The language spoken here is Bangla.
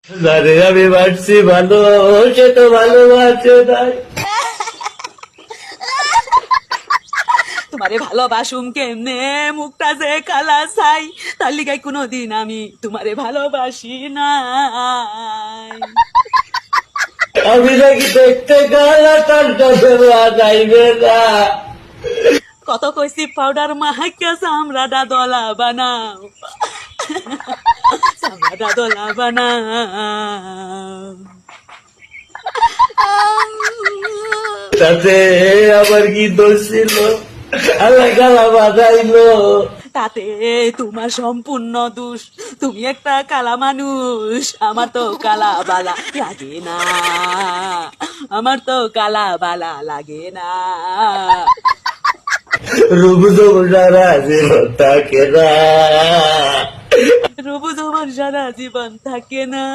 যারে আমি বাড়ছি ভালো, সে তো ভালোবাসে নাই। তোমারে ভালোবাসুম কেমনে, মুখটা যে কালা চাই, তার লিগাই কোনোদিন আমি তোমারে ভালোবাসি নাই। আমি নাকি দেখতে গালা, তার কাছে যাইবে না। কত কইছি পাউডার মাহাইকা চামড়াটা দলা বানাও, চামড়াটা দলা বানাও। তাতে আমার কি দোষ ছিল? আল্লাহ গালা বাজাইলো। তাতে তোমার সম্পূর্ণ দোষ, তুমি একটা কালা মানুষ, আমার তো কালা বালা লাগে না, আমার তো কালা বালা লাগে না। রূপ সারা জীবন থাকে না। রবু তোমার সারা জীবন থাকে না।